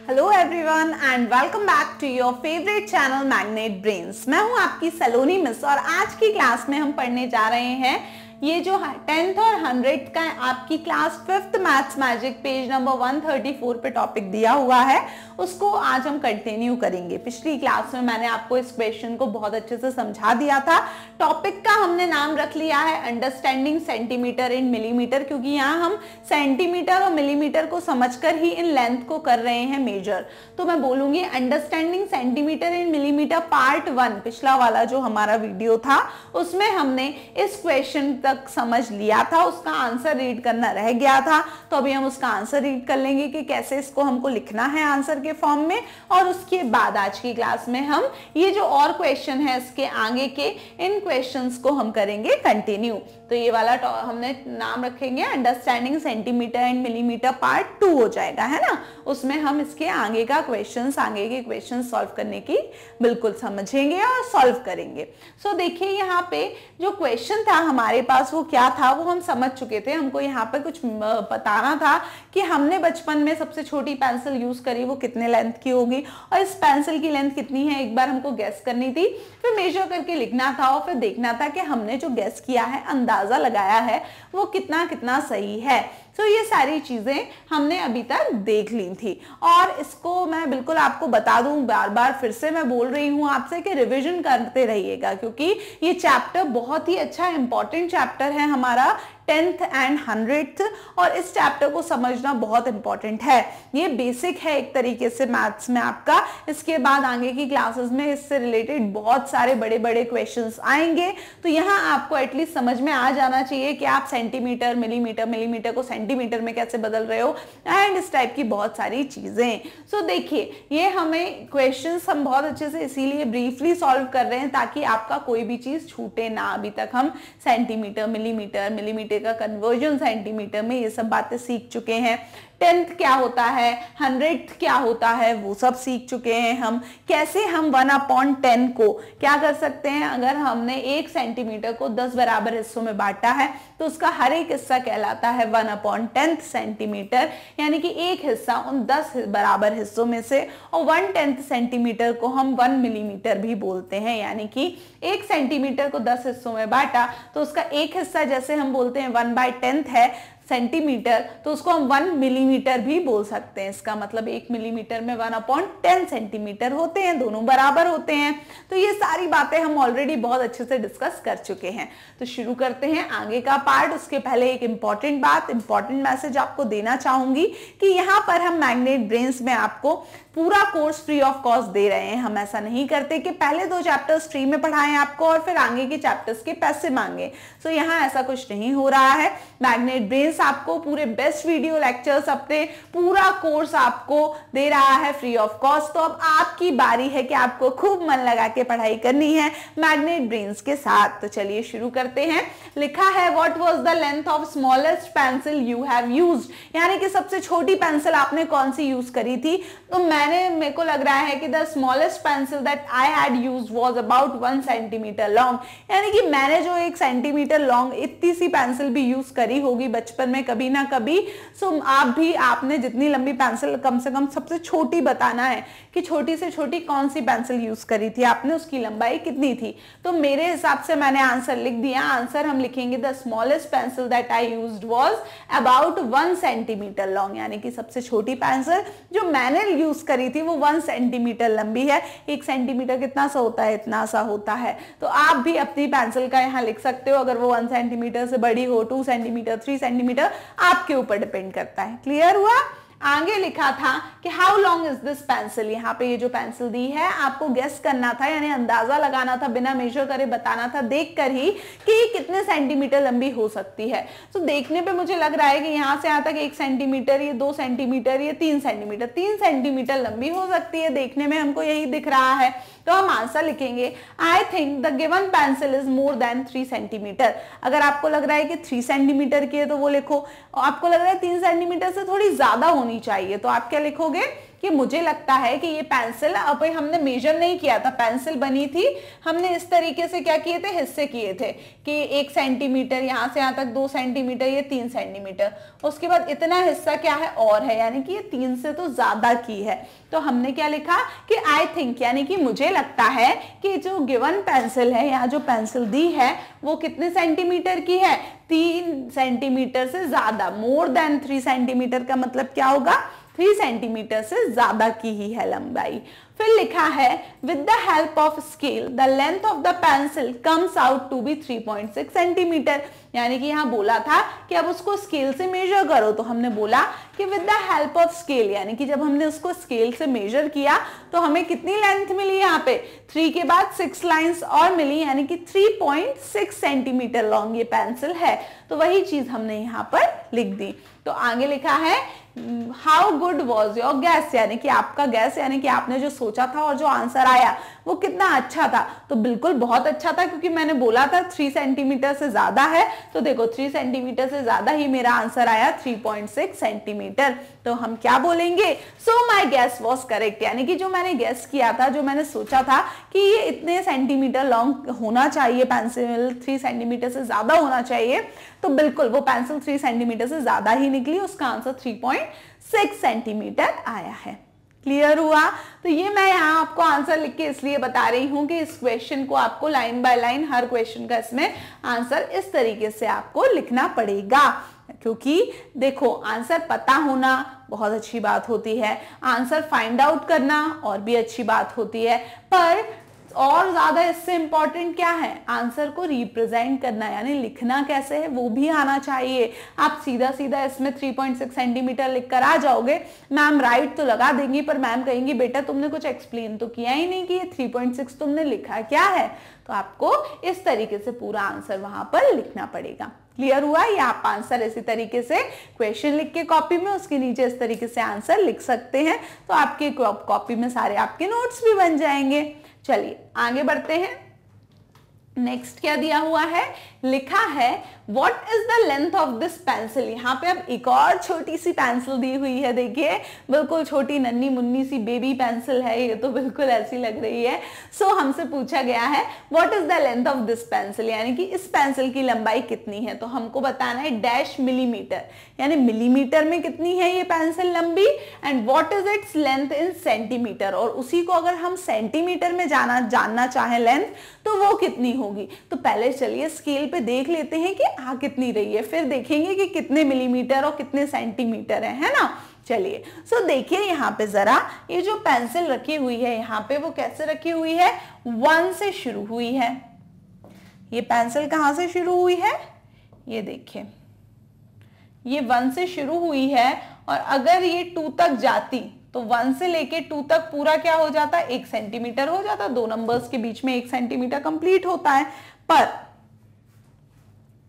Hello everyone and welcome back to your favourite channel magnet brains. मैं हूं आपकी सलोनी miss और आज की क्लास में हम पढ़ने जा रहे हैं ये जो 10th और 100th का आपकी class 5th maths magic page number 134 पे टॉपिक दिया हुआ है, उसको आज हम कंटिन्यू करेंगे। पिछली क्लास में मैंने आपको इस क्वेश्चन को बहुत अच्छे से समझा दिया था। टॉपिक का हमने नाम रख लिया है अंडरस्टैंडिंग सेंटीमीटर इन मिलीमीटर, क्योंकि यहाँ हम सेंटीमीटर और मिलीमीटर को समझकर ही इन लेंथ को कर रहे हैं मेजर। तो मैं बोलूंगी अंडरस्टैंडिंग सेंटीमीटर इन मिलीमीटर पार्ट 1, पिछला वाला जो हमारा वीडियो था उसमें हमने इस क्वेश्चन तक समझ लिया था, उसका आंसर रीड करना रह गया था। तो अभी हम उसका आंसर रीड कर लेंगे कि कैसे इसको हमको लिखना है आंसर के फॉर्म में, और उसके बाद आज की क्लास में हम ये जो और क्वेश्चन है इसके आगे के इन क्वेश्चंस को हम करेंगे कंटिन्यू। तो ये वाला हमने नाम रखेंगे understanding centimetre and millimetre part 2 हो जाएगा, है ना। उसमें हम इसके आगे का क्वेश्चंस, आगे के क्वेश्चन सॉल्व करने की बिल्कुल समझेंगे और सॉल्व करेंगे। सो देखिए यहाँ पे जो क्वेश्चन था हमारे पास वो क्या था वो हम समझ चुके थे। हमको यहाँ पे कुछ बताना था कि हमने बचपन में सबसे छोटी पेंसिल यूज करी वो कितने लेंथ की होगी और इस पेंसिल की लेंथ कितनी है एक बार हमको गैस करनी थी, फिर मेजर करके लिखना था और फिर देखना था कि हमने जो गैस किया है, अंदाजा लगाया है, वो कितना कितना सही है। तो ये सारी चीजें हमने अभी तक देख ली थी और इसको मैं बिल्कुल आपको बता दूं, बार बार फिर से मैं बोल रही हूं आपसे कि रिवीजन करते रहिएगा, क्योंकि ये चैप्टर बहुत ही अच्छा इंपॉर्टेंट चैप्टर है हमारा 10th एंड 100th, और इस चैप्टर को समझना बहुत इंपॉर्टेंट है। ये बेसिक है एक तरीके से मैथ्स में आपका। इसके बाद आगे की क्लासेस में इससे रिलेटेड बहुत सारे बड़े बड़े क्वेश्चंस आएंगे, तो यहाँ आपको एटलीस्ट समझ में आ जाना चाहिए कि आप सेंटीमीटर, मिलीमीटर, मिलीमीटर को सेंटीमीटर में कैसे बदल रहे हो एंड इस टाइप की बहुत सारी चीजें। सो देखिए ये हमें क्वेश्चंस हम बहुत अच्छे से इसीलिए ब्रीफली सॉल्व कर रहे हैं ताकि आपका कोई भी चीज छूटे ना। अभी तक हम सेंटीमीटर, मिलीमीटर, मिलीमीटर का कन्वर्जन सेंटीमीटर में ये सब बातें सीख चुके हैं। 10th क्या होता है, 100th क्या होता है, वो सब सीख चुके हैं हम। कैसे हम 1/10 को क्या कर सकते हैं, अगर हमने 1 सेंटीमीटर को 10 बराबर हिस्सों में बांटा है तो उसका हर एक हिस्सा कहलाता है 1/10 सेंटीमीटर, यानी कि एक हिस्सा उन 10 बराबर हिस्सों में से। और 1/10 सेंटीमीटर को हम 1 मिलीमीटर भी बोलते हैं, यानी कि 1 सेंटीमीटर को 10 हिस्सों में बांटा तो उसका एक हिस्सा, जैसे हम बोलते हैं 1/10 है सेंटीमीटर, तो उसको हम 1 मिलीमीटर भी बोल सकते हैं। इसका मतलब 1 मिलीमीटर में 1/10 सेंटीमीटर होते हैं, दोनों बराबर होते हैं। तो ये सारी बातें हम ऑलरेडी बहुत अच्छे से डिस्कस कर चुके हैं। तो शुरू करते हैं आगे का पार्ट। उसके पहले एक इंपॉर्टेंट बात, इंपॉर्टेंट मैसेज आपको देना चाहूंगी कि यहाँ पर हम मैग्नेट ब्रेन्स में आपको पूरा कोर्स फ्री ऑफ कॉस्ट दे रहे हैं। हम ऐसा नहीं करते कि पहले 2 चैप्टर्स फ्री में पढ़ाएं आपको और फिर आगे के चैप्टर्स के पैसे मांगे। सो यहाँ ऐसा कुछ नहीं हो रहा है। मैग्नेट ब्रेन्स आपको पूरे बेस्ट वीडियो लेक्चर्स, अपने पूरा कोर्स आपको दे रहा है फ्री ऑफ कॉस्ट। तो अब आपकी बारी है कि आपको खूब मन लगा के पढ़ाई करनी है मैग्नेट ब्रेन्स के साथ। तो चलिए शुरू करते हैं। लिखा है what was the length of smallest pencil you have used, यानी कि सबसे छोटी पेंसिल आपने कौन सी यूज करी थी। तो मेरे को लग रहा है कि the smallest pencil that I had used was about 1 centimetre long, यानी कि मैंने जो 1 सेंटीमीटर लॉन्ग इतनी सी पेंसिल भी यूज करी होगी बचपन में कभी ना कभी। सो आपने जितनी लंबी पेंसिल, कम से कम सबसे छोटी बताना है कि छोटी से छोटी कौन सी पेंसिल यूज करी थी आपने, उसकी लंबाई कितनी थी। तो मेरे हिसाब से मैंने आंसर लिख दिया। आंसर हम लिखेंगे the smallest pencil that I used was about 1 centimetre long, यानी कि सबसे छोटी पेंसिल जो मैंने यूज करी थी वो 1 सेंटीमीटर लंबी है। 1 सेंटीमीटर कितना सा होता है, इतना सा होता है। तो आप भी अपनी पेंसिल का यहाँ लिख सकते हो, अगर वो 1 सेंटीमीटर से बड़ी हो, 2 सेंटीमीटर, 3 सेंटीमीटर, आपके ऊपर डिपेंड करता है। क्लियर हुआ। आगे लिखा था कि how long is this pencil, यहाँ पे ये जो पेंसिल दी है आपको गेस करना था, यानी अंदाजा लगाना था, बिना मेजर करे बताना था देखकर ही कि ये कितने सेंटीमीटर लंबी हो सकती है। तो देखने पे मुझे लग रहा है कि यहाँ से यहाँ तक 1 सेंटीमीटर, ये 2 सेंटीमीटर, ये 3 सेंटीमीटर, 3 सेंटीमीटर लंबी हो सकती है। देखने में हमको यही दिख रहा है। तो हम आंसर लिखेंगे I think the given pencil is more than 3 centimetre. अगर आपको लग रहा है कि 3 सेंटीमीटर की है तो वो लिखो, आपको लग रहा है 3 सेंटीमीटर से थोड़ी ज्यादा होनी चाहिए तो आप क्या लिखोगे कि मुझे लगता है कि ये पेंसिल, अब हमने मेजर नहीं किया था, पेंसिल बनी थी, हमने इस तरीके से क्या किए थे, हिस्से किए थे कि 1 सेंटीमीटर, यहां से यहां तक 2 सेंटीमीटर, ये 3 सेंटीमीटर, उसके बाद इतना हिस्सा क्या है और है, यानी कि ये 3 से तो ज्यादा की है। तो हमने क्या लिखा कि आई थिंक, यानी कि मुझे लगता है कि जो गिवन पेंसिल है, यहाँ जो पेंसिल दी है वो कितने सेंटीमीटर की है, 3 सेंटीमीटर से ज्यादा, मोर देन 3 सेंटीमीटर का मतलब क्या होगा, 3 सेंटीमीटर से ज्यादा की ही है लंबाई। फिर लिखा है with the help of scale the length of the pencil comes out to be 3.6 centimetre, यानी कि यहाँ बोला था कि अब उसको स्केल से मेजर करो, तो हमने बोला कि with the help of scale, यानी कि जब हमने उसको स्केल से मेजर किया तो हमें कितनी लेंथ मिली, यहाँ पे 3 के बाद 6 लाइंस और मिली, यानी कि 3.6 सेंटीमीटर लॉन्ग ये पेंसिल है। तो वही चीज हमने यहाँ पर लिख दी। तो आगे लिखा है how good was your gas, यानी कि आपका गैस, यानी कि आपने जो सोचा था और जो आंसर आया वो कितना अच्छा था। तो बिल्कुल बहुत अच्छा था, क्योंकि मैंने बोला था 3 सेंटीमीटर से ज्यादा है, तो देखो 3 सेंटीमीटर से ज्यादा ही मेरा आंसर आया 3.6 सेंटीमीटर। तो हम क्या बोलेंगे, सो माई गैस वॉज करेक्ट, यानी कि जो मैंने गैस किया था, जो मैंने सोचा था कि ये इतने सेंटीमीटर लॉन्ग होना चाहिए, पेंसिल 3 सेंटीमीटर से ज्यादा होना चाहिए, तो बिल्कुल वो पेंसिल 3 सेंटीमीटर से ज्यादा ही निकली, उसका आंसर 3.6 सेंटीमीटर आया है। क्लियर हुआ? तो ये मैं यहाँ आपको आंसर लिख के इसलिए बता रही हूँ कि इस क्वेश्चन को आपको line by line her question का इसमें आंसर इस तरीके से आपको लिखना पड़ेगा, क्योंकि देखो आंसर पता होना बहुत अच्छी बात होती है, आंसर फाइंड आउट करना और भी अच्छी बात होती है, पर और ज्यादा इससे इंपॉर्टेंट क्या है, आंसर को रिप्रेजेंट करना, यानी लिखना कैसे है वो भी आना चाहिए। आप सीधा सीधा इसमें 3.6 सेंटीमीटर लिखकर आ जाओगे, मैम राइट तो लगा देंगी, पर मैम कहेंगी बेटा तुमने कुछ एक्सप्लेन तो किया ही नहीं कि ये 3.6 तुमने लिखा क्या है। तो आपको इस तरीके से पूरा आंसर वहां पर लिखना पड़ेगा। क्लियर हुआ? ये आप आंसर इसी तरीके से क्वेश्चन लिख के कॉपी में, उसके नीचे इस तरीके से आंसर लिख सकते हैं, तो आपके कॉपी में सारे आपके नोट्स भी बन जाएंगे। चलिए आगे बढ़ते हैं। नेक्स्ट क्या दिया हुआ है, लिखा है what is the length of this pencil. यहाँ पे अब एक और छोटी सी पेंसिल दी हुई है, देखिए बिल्कुल छोटी नन्ही मुन्नी सी बेबी पेंसिल है, ये तो बिल्कुल ऐसी लग रही है। सो हमसे पूछा गया है what is the length of this pencil, यानी कि इस पेंसिल की लंबाई कितनी है, तो हमको बताना है डैश मिलीमीटर, यानी मिलीमीटर में कितनी है ये पेंसिल लंबी, and what is its length in centimetre, और उसी को अगर हम सेंटीमीटर में जानना चाहें लेंथ, तो वो कितनी होगी। तो पहले चलिए स्केल पे देख लेते हैं कि आ कितनी रही है, फिर देखेंगे कि कितने मिलीमीटर और कितने सेंटीमीटर है ना। चलिए सो देखिए यहाँ पे जरा, ये जो पेंसिल रखी हुई है यहाँ पे वो कैसे रखी हुई है, 1 से शुरू हुई है। ये पेंसिल कहां से शुरू हुई है, ये देखिए ये 1 से शुरू हुई है, और अगर ये 2 तक जाती तो 1 से लेके 2 तक पूरा क्या हो जाता, 1 सेंटीमीटर हो जाता, 2 नंबर्स के बीच में 1 सेंटीमीटर कंप्लीट होता है। पर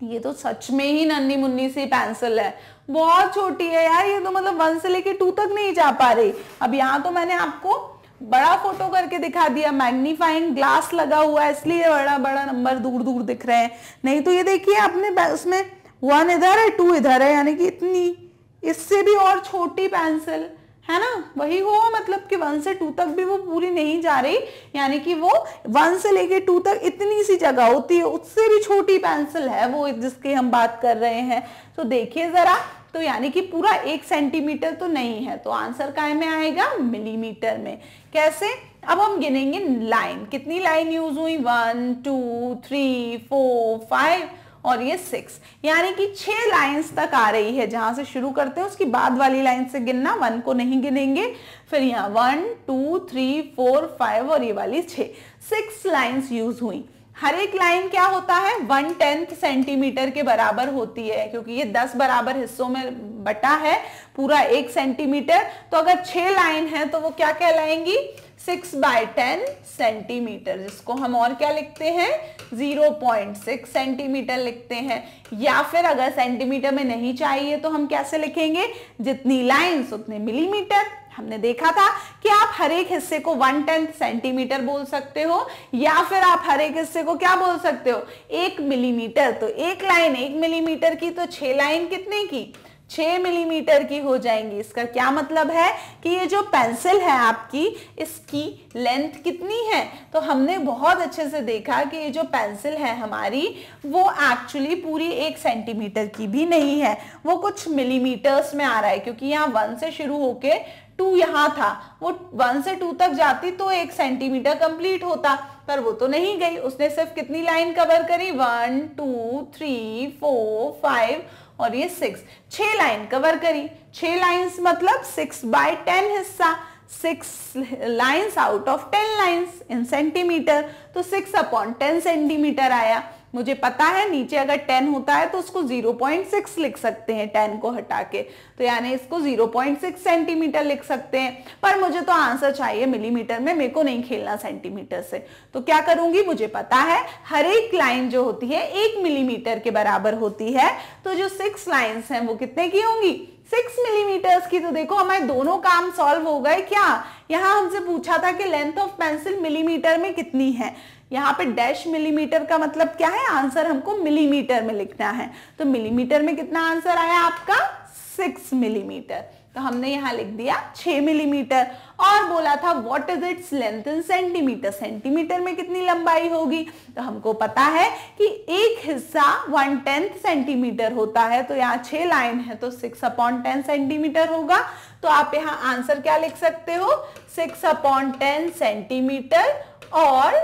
ये तो सच में ही नन्ही मुन्नी सी पेंसिल है, बहुत छोटी है यार, ये तो मतलब 1 से लेके 2 तक नहीं जा पा रही। अब यहाँ तो मैंने आपको बड़ा फोटो करके दिखा दिया, मैग्नीफाइंग ग्लास लगा हुआ है इसलिए बड़ा बड़ा नंबर दूर दूर दिख रहे हैं, नहीं तो ये देखिए आपने उसमें 1 इधर है 2 इधर है, यानी कि इतनी, इससे भी और छोटी पेंसिल है ना, वही हुआ मतलब कि 1 से 2 तक भी वो पूरी नहीं जा रही, यानी कि वो 1 से लेके 2 तक इतनी सी जगह होती है, उससे भी छोटी पेंसिल है वो जिसकी हम बात कर रहे हैं। तो देखिए जरा, तो यानी कि पूरा 1 सेंटीमीटर तो नहीं है, तो आंसर काय में आएगा, मिलीमीटर में। कैसे, अब हम गिनेंगे लाइन, कितनी लाइन यूज हुई, 1 2 3 4 5 और ये 6, यानी कि 6 लाइंस तक आ रही है। जहां से शुरू करते हैं उसकी बाद वाली लाइन से गिनना, 1 को नहीं गिनेंगे, फिर यहाँ 1 2 3 4 5 और ये वाली 6 लाइंस यूज हुई। हर एक लाइन क्या होता है, 1/10 सेंटीमीटर के बराबर होती है, क्योंकि ये 10 बराबर हिस्सों में बटा है पूरा 1 सेंटीमीटर, तो अगर 6 लाइन है तो वो क्या कहलाएंगी, 6/10 सेंटीमीटर, जिसको हम और क्या लिखते हैं, 0.6 सेंटीमीटर लिखते हैं। या फिर अगर सेंटीमीटर में नहीं चाहिए तो हम कैसे लिखेंगे, जितनी लाइन्स उतने मिलीमीटर। हमने देखा था कि आप हर एक हिस्से को 1/10 सेंटीमीटर बोल सकते हो, या फिर आप हर एक हिस्से को क्या बोल सकते हो, 1 मिलीमीटर। तो एक लाइन 1 मिलीमीटर की, तो 6 लाइन कितने की, 6 मिलीमीटर की हो जाएंगी। इसका क्या मतलब है कि ये जो पेंसिल है आपकी, इसकी लेंथ कितनी है? तो हमने बहुत अच्छे से देखा कि ये जो पेंसिल है हमारी, वो एक्चुअली पूरी 1 सेंटीमीटर की भी नहीं है, वो कुछ मिलीमीटर्स में आ रहा है, क्योंकि यहाँ 1 से शुरू होके 2 यहाँ था, वो 1 से 2 तक जाती तो 1 सेंटीमीटर कंप्लीट होता, पर वो तो नहीं गई। उसने सिर्फ कितनी लाइन कवर करी? 1 2 3 4 5 और ये 6 लाइन कवर करी। 6 लाइंस मतलब 6/10 हिस्सा, 6 lines out of 10 lines in centimetre, तो 6/10 सेंटीमीटर आया। मुझे पता है नीचे अगर 10 होता है तो उसको 0.6 लिख सकते हैं 10 को हटा के, तो यानी इसको 0.6 सेंटीमीटर लिख सकते हैं, पर मुझे तो आंसर चाहिए मिलीमीटर में, मेरे को नहीं खेलना सेंटीमीटर से। तो क्या करूंगी? मुझे पता है हर एक लाइन जो होती है 1 मिलीमीटर के बराबर होती है, तो जो 6 लाइन्स हैं वो कितने की होंगी? 6 मिलीमीटर्स की। तो देखो हमारे दोनों काम सॉल्व हो गए। क्या यहाँ हमसे पूछा था कि लेंथ ऑफ पेंसिल मिलीमीटर में कितनी है, यहाँ पे डैश मिलीमीटर का मतलब क्या है? आंसर हमको मिलीमीटर में लिखना है, तो मिलीमीटर में कितना आंसर आया आपका? 6 मिलीमीटर। तो हमने यहाँ लिख दिया 6 मिलीमीटर। और बोला था what is its length in centimetre, centimetre में कितनी लंबाई होगी? तो हमको पता है कि एक हिस्सा 1/10 सेंटीमीटर होता है, तो यहाँ 6 लाइन है तो 6/10 सेंटीमीटर होगा। तो आप यहाँ आंसर क्या लिख सकते हो? 6/10 सेंटीमीटर और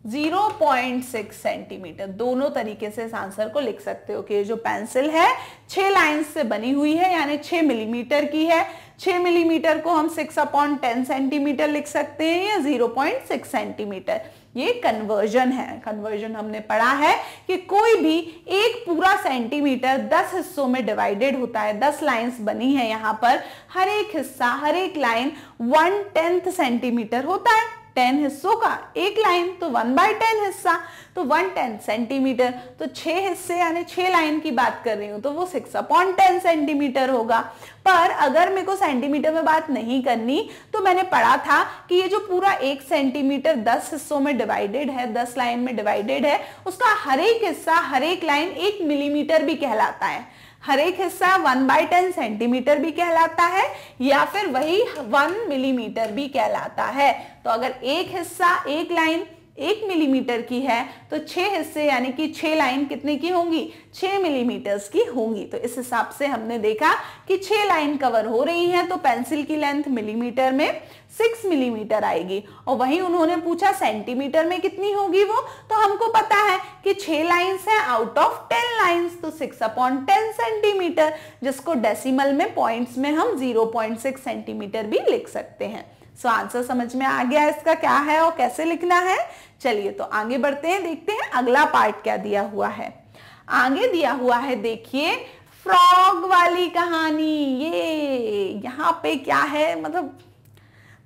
0.6 सेंटीमीटर, दोनों तरीके से इस आंसर को लिख सकते हो कि ये जो पेंसिल है 6 लाइंस से बनी हुई है, यानी 6 मिलीमीटर की है। 6 मिलीमीटर को हम 6/10 सेंटीमीटर लिख सकते हैं या 0.6 सेंटीमीटर। ये कन्वर्जन है। कन्वर्जन हमने पढ़ा है कि कोई भी एक पूरा सेंटीमीटर 10 हिस्सों में डिवाइडेड होता है। 10 लाइंस बनी है यहाँ पर, हर एक हिस्सा, हर एक लाइन 1/10 सेंटीमीटर होता है। 10 हिस्सों का एक लाइन, तो 1/10 हिस्सा, तो 1/10 सेंटीमीटर। तो 6 हिस्से यानी 6 लाइन की बात कर रही हूं, तो वो 6/10 सेंटीमीटर होगा। पर अगर मेरे को सेंटीमीटर में बात नहीं करनी, तो मैंने पढ़ा था कि ये जो पूरा 1 सेंटीमीटर 10 हिस्सों में डिवाइडेड है, 10 लाइन में डिवाइडेड है, उसका हर एक हिस्सा, हर एक लाइन 1 मिलीमीटर भी कहलाता है। हर एक हिस्सा 1/10 सेंटीमीटर भी कहलाता है, या फिर वही 1 मिलीमीटर भी कहलाता है। तो अगर एक हिस्सा, एक लाइन 1 मिलीमीटर की है, तो 6 हिस्से यानी कि 6 लाइन कितने की होंगी? 6 मिलीमीटर्स की होंगी। तो इस हिसाब से हमने देखा कि 6 लाइन कवर हो रही है, तो पेंसिल की लेंथ मिलीमीटर में 6 मिलीमीटर आएगी। और वहीं उन्होंने पूछा सेंटीमीटर में कितनी होगी वो, तो हमको पता है कि 6 लाइंस है आउट ऑफ 10 लाइंस, तो 6/10 सेंटीमीटर, जिसको डेसिमल में, पॉइंट्स में हम 0.6 सेंटीमीटर भी लिख सकते हैं। सो आंसर समझ में आ गया इसका क्या है और कैसे लिखना है। चलिए तो आगे बढ़ते हैं, देखते हैं अगला पार्ट क्या दिया हुआ है। आगे दिया हुआ है, देखिए फ्रॉग वाली कहानी। ये यहाँ पे क्या है, मतलब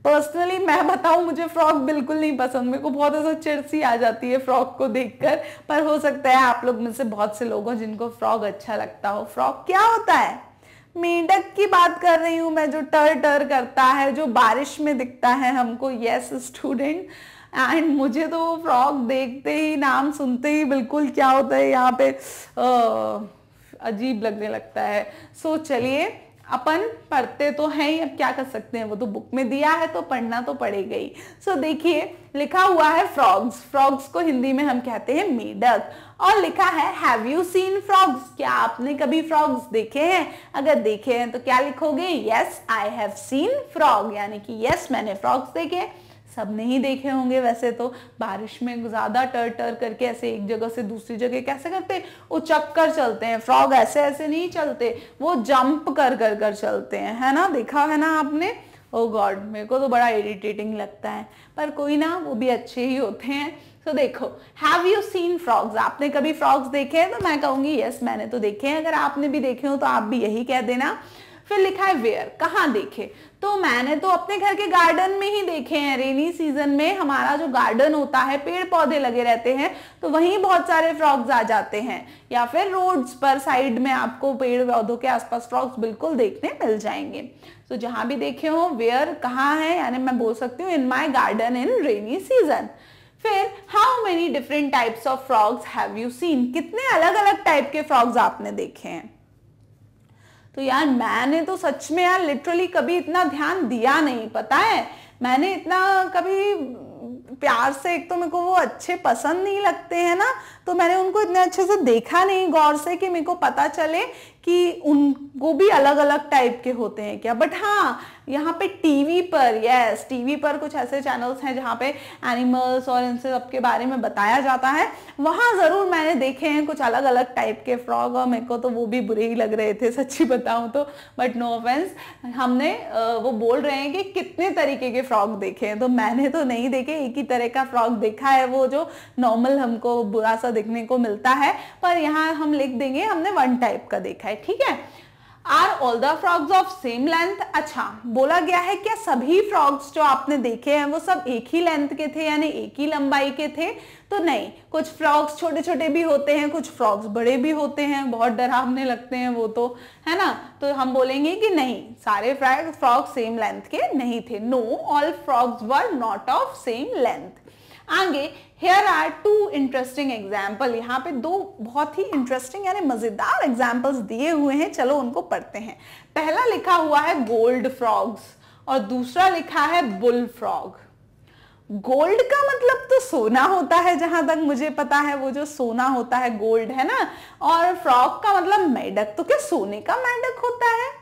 पर्सनली मैं बताऊं, मुझे फ्रॉग बिल्कुल नहीं पसंद। मेरे को बहुत ऐसा चिढ़ सी आ जाती है फ्रॉग को देखकर, पर हो सकता है आप लोग में से बहुत से लोग हो जिनको फ्रॉग अच्छा लगता हो। फ्रॉग क्या होता है? मेंढक की बात कर रही हूं मैं, जो टर टर करता है, जो बारिश में दिखता है हमको। यस स्टूडेंट, एंड मुझे तो फ्रॉग देखते ही, नाम सुनते ही बिल्कुल क्या होता है यहाँ पे अजीब लगने लगता है। सो चलिए, अपन पढ़ते तो हैं ही, अब क्या कर सकते हैं, वो तो बुक में दिया है तो पढ़ना तो पड़ेगा ही। सो देखिए लिखा हुआ है फ्रॉग्स। फ्रॉग्स को हिंदी में हम कहते हैं मेढक, और लिखा है हैव यू सीन फ्रॉग्स, क्या आपने कभी फ्रॉग्स देखे हैं? अगर देखे हैं तो क्या लिखोगे? Yes I have seen frog, यानी कि यस मैंने फ्रॉग्स देखे। सब नहीं देखे होंगे वैसे तो, बारिश में ज्यादा टर टर करके ऐसे एक जगह से दूसरी जगह कैसे करते, उचक कर चलते हैं। फ्रॉग ऐसे ऐसे नहीं चलते, वो जंप कर कर कर चलते हैं, है ना? देखा है ना आपने? ओ गॉड, मेरे को तो बड़ा इरिटेटिंग लगता है, पर कोई ना, वो भी अच्छे ही होते हैं। तो देखो, हैव यू सीन फ्रॉग्स, आपने कभी फ्रॉग्स देखे हैं? तो मैं कहूंगी यस मैंने तो देखे हैं। अगर आपने भी देखे हो तो आप भी यही कह देना। फिर लिखा है वेयर, कहाँ देखे? तो मैंने तो अपने घर के गार्डन में ही देखे हैं। रेनी सीजन में हमारा जो गार्डन होता है, पेड़ पौधे लगे रहते हैं, तो वहीं बहुत सारे फ्रॉग्स आ जाते हैं, या फिर रोड्स पर साइड में आपको पेड़ पौधों के आसपास फ्रॉग्स बिल्कुल देखने मिल जाएंगे। तो जहां भी देखे हो, वेयर कहाँ है, यानी मैं बोल सकती हूँ in my garden in rainy season. फिर how many different types of frogs have you seen, कितने अलग अलग टाइप के फ्रॉग्स आपने देखे हैं? तो यार मैंने तो सच में यार लिटरली कभी इतना ध्यान दिया नहीं, पता है मैंने इतना कभी प्यार से, एक तो मेरे को वो अच्छे पसंद नहीं लगते हैं ना, तो मैंने उनको इतने अच्छे से देखा नहीं गौर से कि मेरे को पता चले कि उनको भी अलग अलग टाइप के होते हैं क्या। बट हाँ, यहाँ पे टीवी पर, यस टीवी पर कुछ ऐसे चैनल्स हैं जहाँ पे एनिमल्स और इनसे सबके बारे में बताया जाता है, वहाँ ज़रूर मैंने देखे हैं कुछ अलग अलग टाइप के फ्रॉग, और मेरे को तो वो भी बुरे ही लग रहे थे सच्ची बताऊँ तो। बट नो ऑफेंस, हमने वो बोल रहे हैं कि कितने तरीके के फ्रॉग देखे हैं, तो मैंने तो नहीं देखे, एक ही तरह का फ्रॉग देखा है, वो जो नॉर्मल हमको बुरा सा दिखने को मिलता है, पर यहाँ हम लिख देंगे हमने वन टाइप का देखा है, ठीक है। Are all the frogs of same length? अच्छा, बोला गया है क्या सभी फ्रॉग्स जो आपने देखे हैं वो सब एक ही लेंथ के थे, यानी एक ही लंबाई के थे? तो नहीं, कुछ फ्रॉग्स छोटे छोटे भी होते हैं, कुछ फ्रॉग्स बड़े भी होते हैं, बहुत डरावने लगते हैं वो तो, है ना। तो हम बोलेंगे कि नहीं, सारे फ्रॉग्स सेम लेंथ के नहीं थे। No, all frogs were not of same length. आगे, here are two interesting example, यहाँ पे दो बहुत ही इंटरेस्टिंग यानी मजेदार एग्जाम्पल्स दिए हुए हैं, चलो उनको पढ़ते हैं। पहला लिखा हुआ है गोल्ड फ्रॉग्स और दूसरा लिखा है बुल फ्रॉग। गोल्ड का मतलब तो सोना होता है, जहां तक मुझे पता है, वो जो सोना होता है गोल्ड है ना, और फ्रॉग का मतलब मेंढक। तो क्या सोने का मेंढक होता है?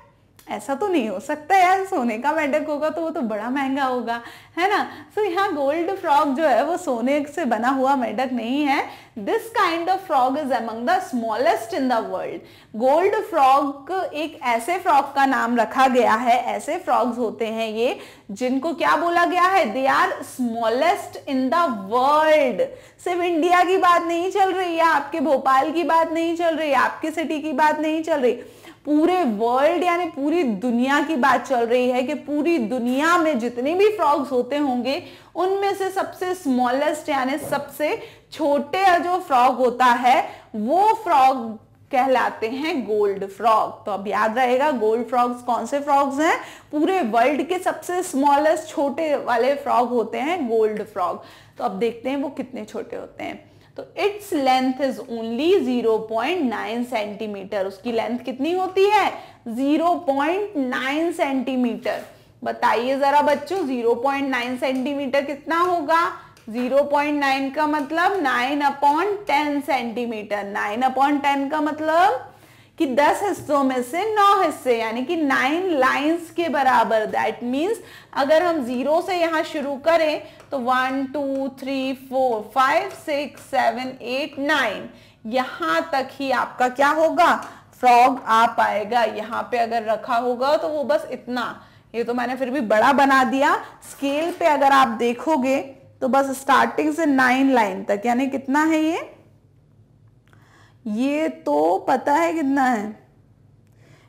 ऐसा तो नहीं हो सकता यार, सोने का मेंढक होगा तो वो तो बड़ा महंगा होगा, है ना। सो यहाँ गोल्ड फ्रॉग जो है वो सोने से बना हुआ मेंढक नहीं है। This kind of frog is among the smallest in the world. Gold frog एक ऐसे फ्रॉग का नाम रखा गया है, ऐसे फ्रॉग्स होते हैं ये जिनको क्या बोला गया है, they are smallest in the world. सिर्फ इंडिया की बात नहीं चल रही है, आपके भोपाल की बात नहीं चल रही है, आपकी सिटी की बात नहीं चल रही, पूरे वर्ल्ड यानी पूरी दुनिया की बात चल रही है कि पूरी दुनिया में जितने भी फ्रॉग्स होते होंगे उनमें से सबसे स्मॉलेस्ट यानी सबसे छोटे जो फ्रॉग होता है वो फ्रॉग कहलाते हैं गोल्ड फ्रॉग। तो अब याद रहेगा गोल्ड फ्रॉग्स कौन से फ्रॉग्स हैं, पूरे वर्ल्ड के सबसे स्मॉलेस्ट छोटे वाले फ्रॉग होते हैं गोल्ड फ्रॉग। तो अब देखते हैं वो कितने छोटे होते हैं। तो its length is only 0.9 centimetre. उसकी लेंथ कितनी होती है? 0.9 सेंटीमीटर। बताइए जरा बच्चों, 0.9 सेंटीमीटर कितना होगा? 0.9 का मतलब 9/10 सेंटीमीटर। 9/10 का मतलब कि 10 हिस्सों में से 9 हिस्से, यानी कि 9 लाइंस के बराबर। दैट मीन्स अगर हम 0 से यहां शुरू करें तो 1 2 3 4 5 6 7 8 9 यहां तक ही आपका क्या होगा, फ्रॉग आ पाएगा। यहाँ पे अगर रखा होगा तो वो बस इतना, ये तो मैंने फिर भी बड़ा बना दिया। स्केल पे अगर आप देखोगे तो बस स्टार्टिंग से 9 लाइन तक, यानी कितना है ये तो पता है कितना है,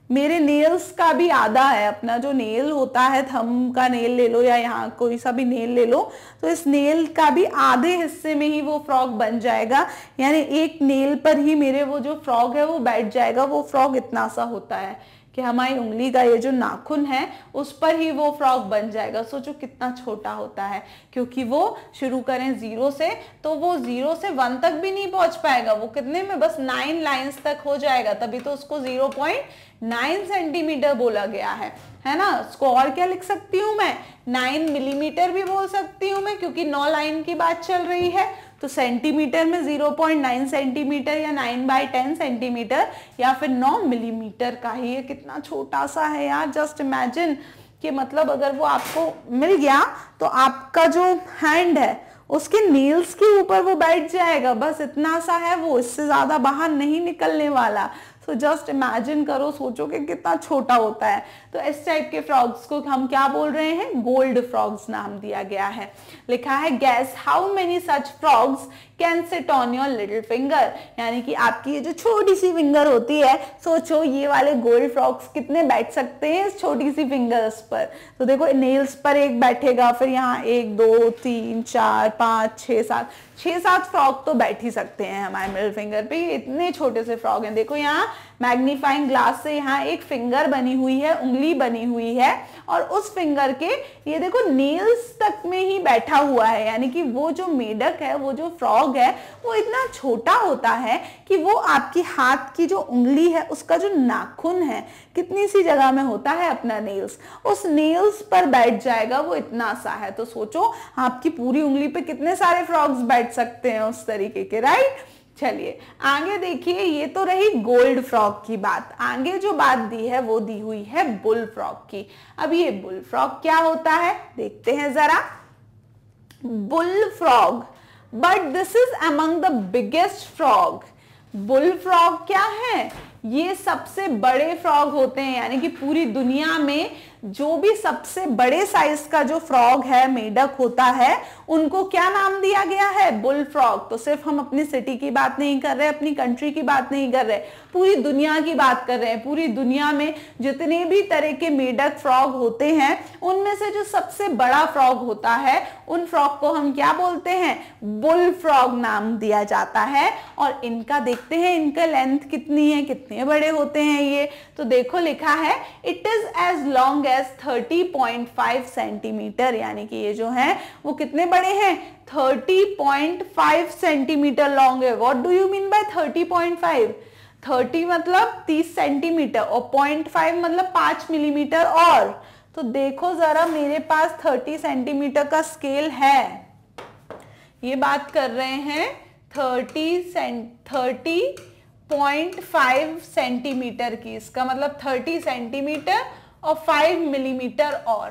मेरे नेल्स का भी आधा है। अपना जो नेल होता है, थंब का नेल ले लो या यहाँ कोई सा भी नेल ले लो, तो इस नेल का भी आधे हिस्से में ही वो फ्रॉग बन जाएगा, यानी एक नेल पर ही मेरे वो जो फ्रॉग है वो बैठ जाएगा। वो फ्रॉग इतना सा होता है कि हमारी उंगली का ये जो नाखून है उस पर ही वो फ्रॉग बन जाएगा। सोचो कितना छोटा होता है, क्योंकि वो शुरू करें 0 से तो वो 0 से 1 तक भी नहीं पहुंच पाएगा, वो कितने में बस 9 लाइंस तक हो जाएगा, तभी तो उसको 0.9 सेंटीमीटर बोला गया है ना। उसको और क्या लिख सकती हूँ मैं, 9 मिलीमीटर भी बोल सकती हूँ मैं, क्योंकि 9 लाइन की बात चल रही है। तो सेंटीमीटर में 0.9 सेंटीमीटर या 9/10 सेंटीमीटर या फिर 9 मिलीमीटर का ही है। कितना छोटा सा है यार, जस्ट इमेजिन कि मतलब अगर वो आपको मिल गया तो आपका जो हैंड है उसके नील्स के ऊपर वो बैठ जाएगा, बस इतना सा है वो, इससे ज्यादा बाहर नहीं निकलने वाला। तो जस्ट इमेजिन करो, सोचो कि कितना छोटा होता है। तो इस टाइप के फ्रॉग्स को हम क्या बोल रहे हैं, गोल्ड फ्रॉग्स नाम दिया गया है। लिखा है gas how many such frogs can sit on your little finger, यानी कि आपकी ये जो छोटी सी फिंगर होती है, सोचो ये वाले गोल्ड फ्रॉग्स कितने बैठ सकते हैं इस छोटी सी फिंगर्स पर। तो देखो नेल्स पर एक बैठेगा, फिर यहाँ 1 2 3 4 5 6 7 फ्रॉग तो बैठ ही सकते हैं हमारे मिडिल फिंगर पे। इतने छोटे से फ्रॉग हैं, देखो यहाँ मैग्नीफाइंग ग्लास से यहाँ एक फिंगर बनी हुई है, उंगली बनी हुई है, और उस फिंगर के ये देखो नेल्स तक में ही बैठा हुआ है, यानी कि वो जो मेढक है, वो जो फ्रॉग है, वो इतना छोटा होता है कि वो आपकी हाथ की जो उंगली है उसका जो नाखून है, कितनी सी जगह में होता है अपना नेल्स, उस नेल्स पर बैठ जाएगा, वो इतना सा है। तो सोचो आपकी पूरी उंगली पे कितने सारे फ्रॉग्स बैठ सकते हैं उस तरीके के, राइट। चलिए आगे देखिए, ये तो रही गोल्ड फ्रॉग की बात। आगे जो बात दी है वो दी हुई है बुल फ्रॉग की। अब ये बुल फ्रॉग क्या होता है देखते हैं जरा। Bull frog, but this is among the biggest frog. Bull frog क्या है, ये सबसे बड़े फ्रॉग होते हैं, यानी कि पूरी दुनिया में जो भी सबसे बड़े साइज का जो फ्रॉग है, मेढक होता है, उनको क्या नाम दिया गया है, बुल फ्रॉग। तो सिर्फ हम अपनी सिटी की बात नहीं कर रहे, अपनी कंट्री की बात नहीं कर रहे, पूरी दुनिया की बात कर रहे हैं। पूरी दुनिया में जितने भी तरह के मेढक फ्रॉग होते हैं, उनमें से जो सबसे बड़ा फ्रॉग होता है, उन फ्रॉग को हम क्या बोलते हैं, बुल फ्रॉग नाम दिया जाता है। और इनका देखते हैं, इनका लेंथ कितनी है, कितने बड़े होते हैं ये। तो देखो लिखा है it is as long as 30.5 centimetre, यानी कि ये जो है वो कितने बड़े हैं, 30.5 सेंटीमीटर लॉन्ग है। What do you mean by 30.5? 30 मतलब 30 सेंटीमीटर और 0.5 मतलब 5 मिलीमीटर। और तो देखो जरा, मेरे पास 30 सेंटीमीटर का स्केल है, ये बात कर रहे हैं 30.5 सेंटीमीटर की, इसका मतलब 30 सेंटीमीटर और 5 मिलीमीटर। और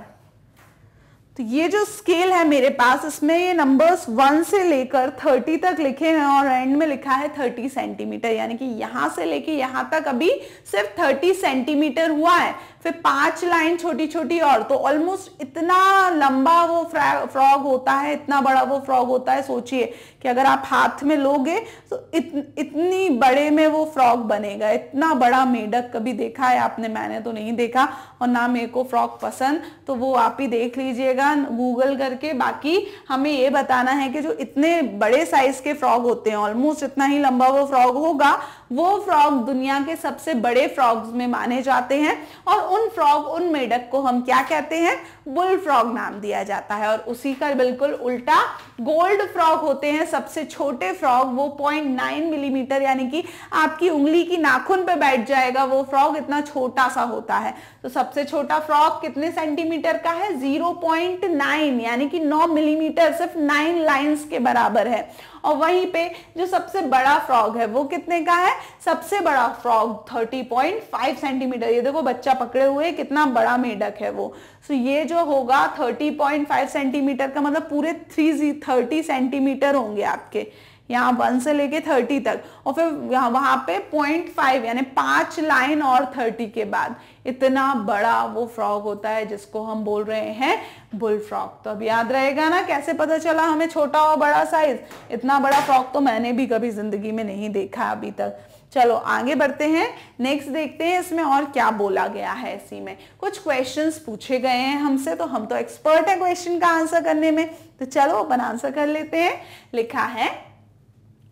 तो ये जो स्केल है मेरे पास, इसमें ये नंबर्स 1 से लेकर 30 तक लिखे हैं और एंड में लिखा है 30 सेंटीमीटर, यानी कि यहां से लेके यहां तक अभी सिर्फ 30 सेंटीमीटर हुआ है। फिर 5 लाइन छोटी छोटी और, तो ऑलमोस्ट इतना लंबा वो फ्रॉग होता है, इतना बड़ा वो फ्रॉग होता है। सोचिए कि अगर आप हाथ में लोगे तो इतनी बड़े में वो फ्रॉग बनेगा। इतना बड़ा मेढक कभी देखा है आपने? मैंने तो नहीं देखा, और ना मेरे को फ्रॉग पसंद, तो वो आप ही देख लीजिएगा गूगल करके। बाकी हमें ये बताना है कि जो इतने बड़े साइज के फ्रॉग होते हैं, ऑलमोस्ट इतना ही लंबा वो फ्रॉग होगा, वो फ्रॉग दुनिया के सबसे बड़े फ्रॉग्स में माने जाते हैं। और उन फ्रॉग, उन मेढक को हम क्या कहते हैं, बुल फ्रॉग नाम दिया जाता है। और उसी का बिल्कुल उल्टा गोल्ड फ्रॉग होते हैं, सबसे छोटे फ्रॉग, वो 0.9 मिलीमीटर, यानी कि आपकी उंगली की नाखून पे बैठ जाएगा वो फ्रॉग, इतना छोटा सा होता है। तो सबसे छोटा फ्रॉग कितने सेंटीमीटर का है, 0.9, यानी कि 9 मिलीमीटर, सिर्फ 9 लाइंस के बराबर है। और वहीं पे जो सबसे बड़ा फ्रॉग है वो कितने का है, सबसे बड़ा फ्रॉग 30.5 सेंटीमीटर। ये देखो बच्चा पकड़े हुए, कितना बड़ा मेढक है वो। सो ये जो होगा 30.5 सेंटीमीटर का मतलब पूरे 30 सेंटीमीटर होंगे आपके, यहाँ 1 से लेके 30 तक। और फिर यहाँ वहां पे 0.5 यानी 5 लाइन और 30 के बाद इतना बड़ा वो फ्रॉग होता है, जिसको हम बोल रहे हैं बुल फ्रॉग। तो अब याद रहेगा ना कैसे पता चला हमें छोटा और बड़ा साइज। इतना बड़ा फ्रॉग तो मैंने भी कभी जिंदगी में नहीं देखा अभी तक। चलो आगे बढ़ते हैं, नेक्स्ट देखते हैं इसमें और क्या बोला गया है। इसी में कुछ क्वेश्चंस पूछे गए हैं हमसे, तो हम तो एक्सपर्ट है क्वेश्चन का आंसर करने में, तो चलो अपन आंसर कर लेते हैं। लिखा है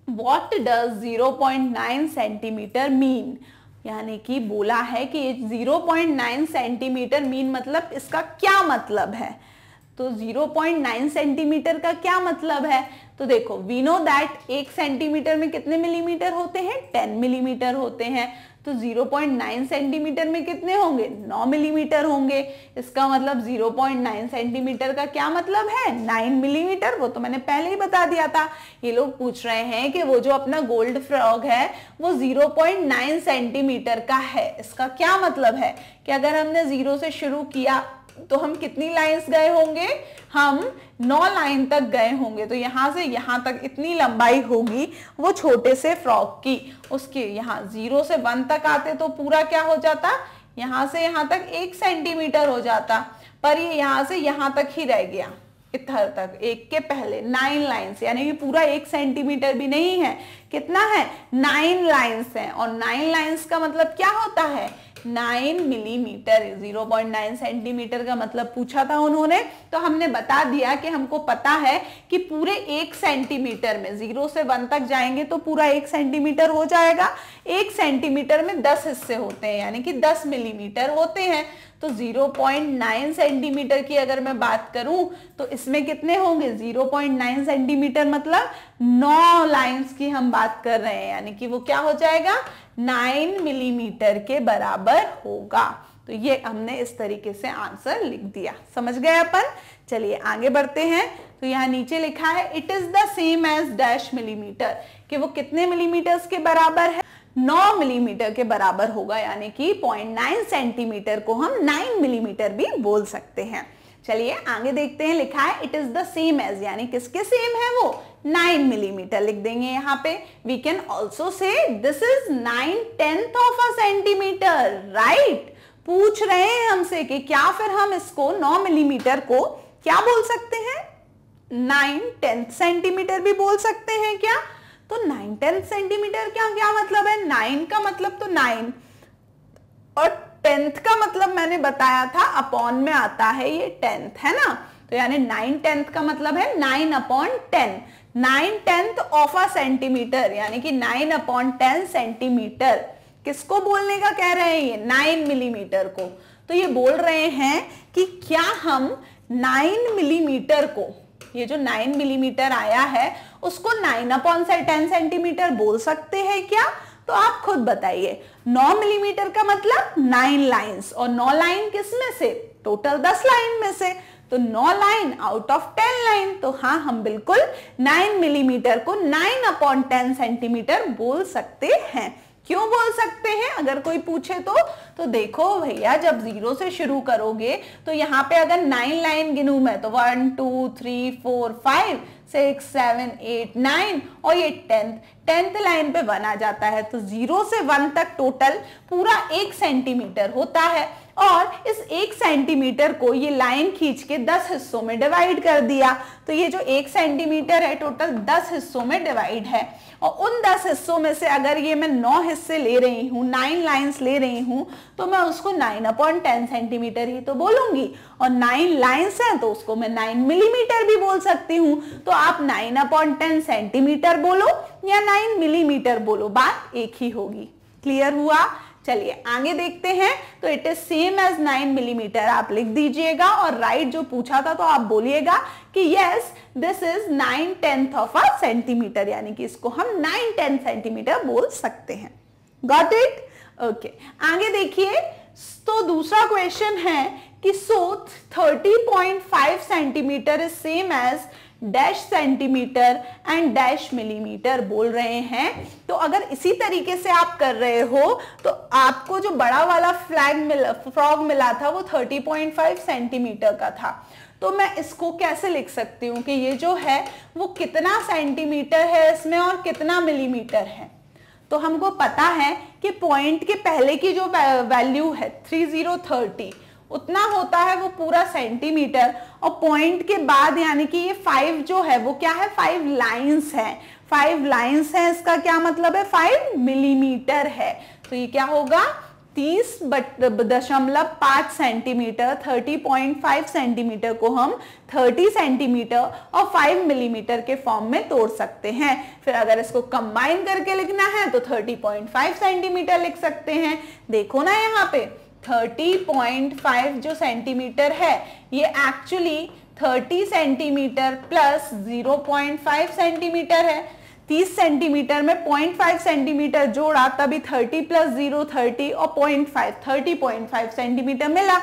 What does 0.9 सेंटीमीटर मीन, यानी कि बोला है कि 0.9 सेंटीमीटर मीन मतलब इसका क्या मतलब है। तो 0.9 सेंटीमीटर का क्या मतलब है, तो देखो वी नो दैट 1 सेंटीमीटर में कितने मिलीमीटर होते हैं, 10 मिलीमीटर होते हैं। तो 0.9 सेंटीमीटर में कितने होंगे, 9 मिलीमीटर होंगे। इसका मतलब 0.9 सेंटीमीटर का क्या मतलब है, 9 मिलीमीटर। वो तो मैंने पहले ही बता दिया था। ये लोग पूछ रहे हैं कि वो जो अपना गोल्ड फ्रॉग है वो 0.9 सेंटीमीटर का है। इसका क्या मतलब है कि अगर हमने 0 से शुरू किया तो हम कितनी लाइंस गए होंगे, हम 9 लाइन तक गए होंगे। तो यहां से यहां तक इतनी लंबाई होगी वो छोटे से फ्रॉग की। उसके यहाँ 0 से 1 तक आते तो पूरा क्या हो जाता, यहां से यहां तक 1 सेंटीमीटर हो जाता, पर ये यहां से यहां तक ही रह गया, इधर तक, एक के पहले 9 लाइंस, यानी कि पूरा 1 सेंटीमीटर भी नहीं है। कितना है, 9 लाइंस है। और 9 लाइंस का मतलब क्या होता है 9 मिलीमीटर। 0.9 सेंटीमीटर का मतलब पूछा था उन्होंने, तो हमने बता दिया कि हमको पता है कि पूरे 1 सेंटीमीटर में 0 से 1 तक जाएंगे तो पूरा 1 सेंटीमीटर हो जाएगा। 1 सेंटीमीटर में 10 हिस्से होते हैं, यानी कि 10 मिलीमीटर होते हैं। तो 0.9 सेंटीमीटर की अगर मैं बात करूं तो इसमें कितने होंगे? 0.9 सेंटीमीटर मतलब 9 लाइंस की हम बात कर रहे हैं, यानी कि वो क्या हो जाएगा? 9 मिलीमीटर के बराबर होगा। तो ये हमने इस तरीके से आंसर लिख दिया। समझ गए अपन? चलिए आगे बढ़ते हैं। तो यहाँ नीचे लिखा है it is the same as dash millimetre, कि वो कितने मिलीमीटर्स के बराबर है? 9 मिलीमीटर के बराबर होगा, यानी कि 0.9 सेंटीमीटर को हम 9 मिलीमीटर भी बोल सकते हैं। चलिए आगे देखते हैं। लिखा है it is the same as, यानी किसके सेम है वो? 9 मिलीमीटर लिख देंगे यहाँ पे। We can also say this is 9/10 of a centimetre, right? पूछ रहे हैं हमसे कि क्या फिर हम इसको 9 मिलीमीटर को क्या बोल सकते हैं? 9/10 सेंटीमीटर भी बोल सकते हैं क्या? तो 9/10 सेंटीमीटर क्या मतलब है? 9 का मतलब तो 9 और 10th का मतलब मैंने बताया था अपॉन में आता है, ये 10th है ना। तो यानी 9/10 का मतलब है 9/10, 9/10 ऑफ अ सेंटीमीटर, यानी कि 9/10 सेंटीमीटर। किसको बोलने का कह रहे हैं ये? 9 मिलीमीटर को। तो ये बोल रहे हैं कि क्या हम 9 मिलीमीटर को, ये जो 9 मिलीमीटर आया है उसको 9/10 सेंटीमीटर बोल सकते हैं क्या? तो आप खुद बताइए। 9 मिलीमीटर का मतलब 9 लाइंस, और 9 लाइन किस में से? टोटल 10 लाइन में से। तो 9 लाइन आउट ऑफ 10 लाइन। तो हाँ, हम बिल्कुल 9 मिलीमीटर को 9/10 सेंटीमीटर बोल सकते हैं। क्यों बोल सकते हैं अगर कोई पूछे तो देखो भैया, जब 0 से शुरू करोगे तो यहाँ पे अगर 9 लाइन गिनूं मैं तो 1 2 3 4 5 6 7 8 9 और ये 10th लाइन पे 1 आ जाता है। तो 0 से 1 तक टोटल पूरा 1 सेंटीमीटर होता है, और इस 1 सेंटीमीटर को ये लाइन खींच के 10 हिस्सों में डिवाइड कर दिया। तो ये जो 1 सेंटीमीटर है टोटल 10 हिस्सों में डिवाइड है, और उन 10 हिस्सों में से अगर ये मैं 9 हिस्से ले रही हूँ, 9 लाइंस ले रही हूँ, तो मैं उसको 9/10 सेंटीमीटर ही तो बोलूंगी। और 9 लाइंस हैं तो उसको मैं 9 मिलीमीटर भी बोल सकती हूँ। तो आप 9/10 सेंटीमीटर बोलो या 9 मिलीमीटर बोलो, बात एक ही होगी। क्लियर हुआ? चलिए आगे देखते हैं। तो it is same as 9 millimetre आप लिख दीजिएगा, और राइट जो पूछा था तो आप बोलिएगा कि yes this is 9/10 of a centimetre, यानी कि इसको हम 9/10 सेंटीमीटर बोल सकते हैं। Got it? ओके, आगे देखिए। तो दूसरा क्वेश्चन है कि so 30.5 centimetre is same as dash centimetre and dash millimetre बोल रहे हैं। तो अगर इसी तरीके से आप कर रहे हो तो आपको जो बड़ा वाला फ्रॉग मिला था वो 30.5 सेंटीमीटर का था। तो मैं इसको कैसे लिख सकती हूँ कि ये जो है वो कितना सेंटीमीटर है इसमें और कितना मिलीमीटर है? तो हमको पता है कि पॉइंट के पहले की जो वैल्यू है 30 उतना होता है वो पूरा सेंटीमीटर, और पॉइंट के बाद यानी कि ये 5 जो है वो क्या है? 5 लाइंस है। 5 लाइंस है, इसका क्या मतलब है? 5 मिलीमीटर है। तो ये क्या होगा? 30.5 सेंटीमीटर, 30.5 सेंटीमीटर को हम 30 सेंटीमीटर और 5 मिलीमीटर के फॉर्म में तोड़ सकते हैं। फिर अगर इसको कंबाइन करके लिखना है तो 30.5 सेंटीमीटर लिख सकते हैं। देखो ना यहाँ पे 30.5 जो सेंटीमीटर है ये एक्चुअली 30 सेंटीमीटर प्लस 0.5 सेंटीमीटर है। 30 सेंटीमीटर में 0.5 सेंटीमीटर जोड़ा तभी 30 प्लस 0 30 और 0.5 30.5 सेंटीमीटर मिला।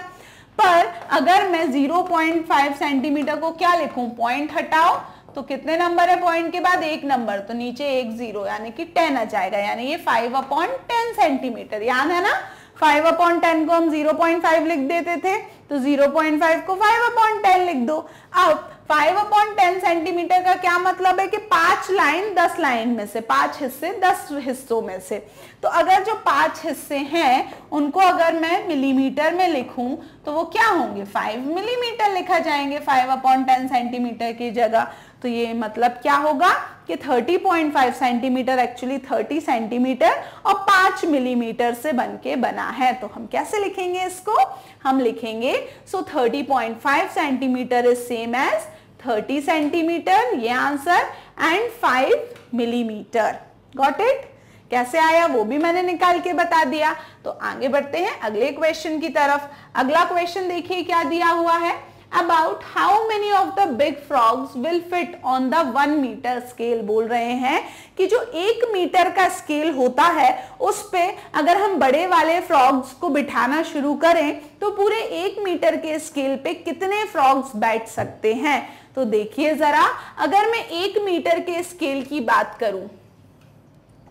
पर अगर मैं 0.5 सेंटीमीटर को क्या लिखूं? पॉइंट हटाओ तो कितने नंबर है पॉइंट के बाद? 1 नंबर, तो नीचे 1 0 यानी कि 10 आ जाएगा, यानी ये 5/10 सेंटीमीटर। याद है ना? 5/10 को हम 0.5 लिख देते थे, तो 0.5 को 5/10 लिख दो। अब 5/10 सेंटीमीटर का क्या मतलब है कि 5 लाइन 10 लाइन में से, 5 हिस्से 10 हिस्सों में से। तो अगर जो 5 हिस्से हैं उनको अगर मैं मिलीमीटर में लिखूं तो वो क्या होंगे? 5 मिलीमीटर लिखा जाएंगे 5/10 सेंटीमीटर की जगह। तो ये मतलब क्या होगा कि 30.5 सेंटीमीटर एक्चुअली 30 सेंटीमीटर और 5 मिलीमीटर से बनके बना है। तो हम कैसे लिखेंगे इसको? हम लिखेंगे so 30.5 centimetre is same as 30 centimeter, ये answer, and 5 millimeter. Got it? कैसे आया वो भी मैंने निकाल के बता दिया। तो आगे बढ़ते हैं अगले क्वेश्चन की तरफ। अगला क्वेश्चन देखिए क्या दिया हुआ है। About how many of the big frogs will fit on the 1 meter scale? बोल रहे हैं कि जो 1 मीटर का स्केल होता है उस पे अगर हम बड़े वाले फ्रॉग्स को बिठाना शुरू करें तो पूरे 1 मीटर के स्केल पे कितने फ्रॉग्स बैठ सकते हैं? तो देखिए जरा, अगर मैं 1 मीटर के स्केल की बात करूं